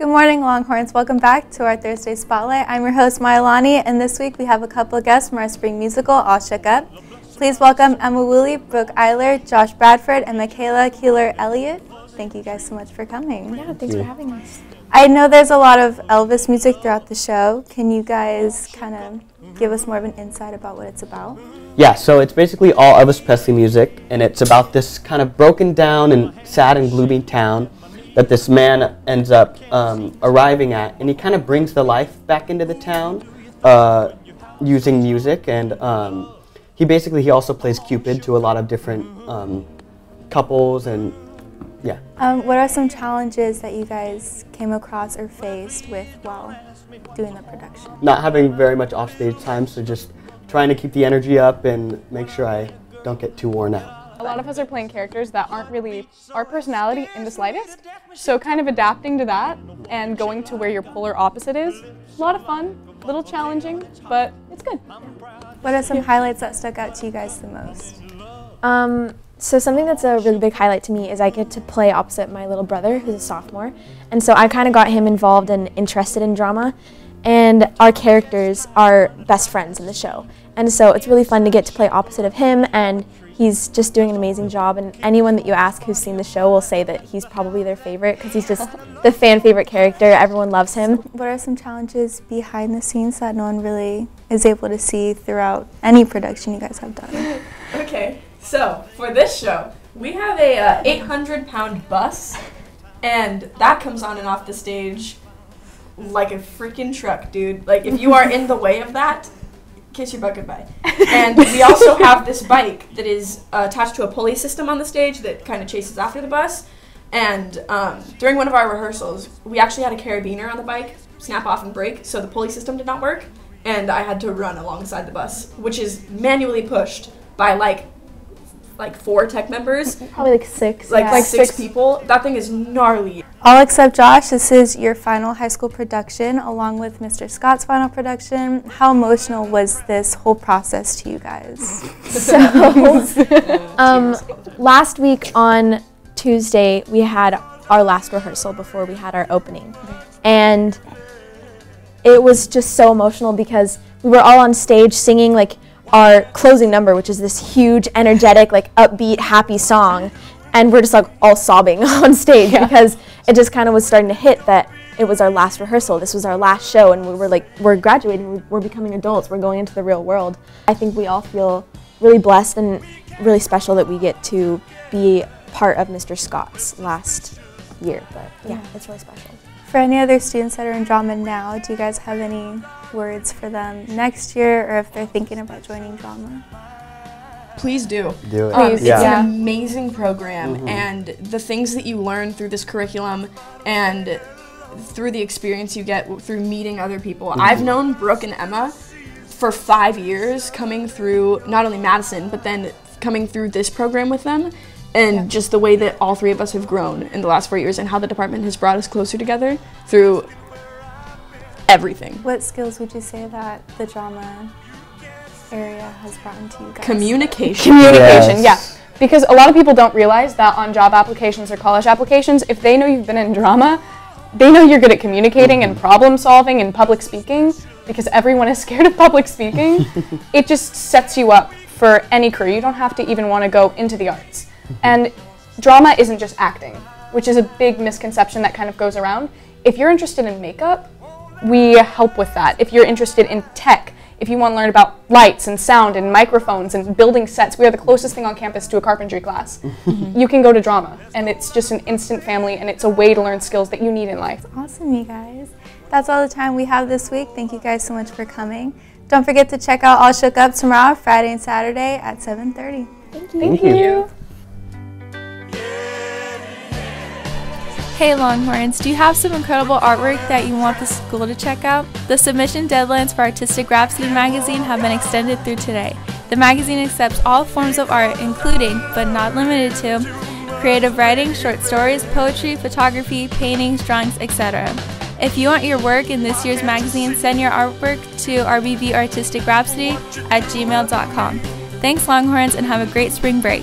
Good morning, Longhorns. Welcome back to our Thursday Spotlight. I'm your host, Mailani, and this week we have a couple of guests from our spring musical, All Shook Up. Please welcome Emma Woolley, Brooke Eiler, Josh Bradford, and Michaela Keeler-Elliott. Thank you guys so much for coming. Yeah, thanks for having us. I know there's a lot of Elvis music throughout the show. Can you guys kind of give us more of an insight about what it's about? Yeah, so it's basically all Elvis Presley music, and it's about this kind of broken down and sad and gloomy town that this man ends up arriving at, and he kind of brings the life back into the town using music, and he also plays Cupid to a lot of different couples, and yeah. What are some challenges that you guys came across or faced with while doing the production? Not having very much offstage time, so just trying to keep the energy up and make sure I don't get too worn out. A lot of us are playing characters that aren't really our personality in the slightest, so kind of adapting to that and going to where your polar opposite is, a lot of fun, a little challenging, but it's good. What are some highlights that stuck out to you guys the most? So something that's a really big highlight to me is I get to play opposite my little brother, who's a sophomore, and so I kind of got him involved and interested in drama, and our characters are best friends in the show, and so it's really fun to get to play opposite of him, and he's just doing an amazing job, and anyone that you ask who's seen the show will say that he's probably their favorite because he's just the fan favorite character. Everyone loves him. What are some challenges behind the scenes that no one really is able to see throughout any production you guys have done? Okay, so for this show, we have a 800-pound bus, and that comes on and off the stage like a freaking truck, dude. Like, if you are in the way of that, kiss your butt goodbye. And we also have this bike that is attached to a pulley system on the stage that kind of chases after the bus. And during one of our rehearsals, we actually had a carabiner on the bike snap off and break, so the pulley system did not work, and I had to run alongside the bus, which is manually pushed by like 4 tech members. Probably like 6. Like 6 people. That thing is gnarly. All except Josh, this is your final high school production along with Mr. Scott's final production. How emotional was this whole process to you guys? So, last week on Tuesday, we had our last rehearsal before we had our opening. And it was just so emotional because we were all on stage singing like our closing number, which is this huge, energetic, like upbeat, happy song. And we're just like all sobbing on stage because it just kind of was starting to hit that it was our last rehearsal. This was our last show, and we were like, we're graduating, we're becoming adults, we're going into the real world. I think we all feel really blessed and really special that we get to be part of Mr. Scott's last year. But yeah, it's really special. For any other students that are in drama now, do you guys have any words for them next year, or if they're thinking about joining drama? Please do. Do it. It's an amazing program, and the things that you learn through this curriculum and through the experience you get through meeting other people. I've known Brooke and Emma for 5 years, coming through not only Madison, but then coming through this program with them, and just the way that all 3 of us have grown in the last 4 years and how the department has brought us closer together through everything. What skills would you say that the drama area has brought into you guys? Communication. Communication, yeah. Because a lot of people don't realize that on job applications or college applications, if they know you've been in drama, they know you're good at communicating and problem solving and public speaking, because everyone is scared of public speaking. It just sets you up for any career. You don't have to even want to go into the arts. And drama isn't just acting, which is a big misconception that kind of goes around. If you're interested in makeup, we help with that. If you're interested in tech, if you want to learn about lights and sound and microphones and building sets, we are the closest thing on campus to a carpentry class. You can go to drama, and it's just an instant family, and it's a way to learn skills that you need in life. Awesome, you guys. That's all the time we have this week. Thank you guys so much for coming. Don't forget to check out All Shook Up tomorrow, Friday and Saturday at 7:30. Thank you. Thank you. Hey Longhorns, do you have some incredible artwork that you want the school to check out? The submission deadlines for Artistic Rhapsody magazine have been extended through today. The magazine accepts all forms of art, including, but not limited to, creative writing, short stories, poetry, photography, paintings, drawings, etc. If you want your work in this year's magazine, send your artwork to rbvartisticrhapsody@gmail.com. Thanks Longhorns, and have a great spring break.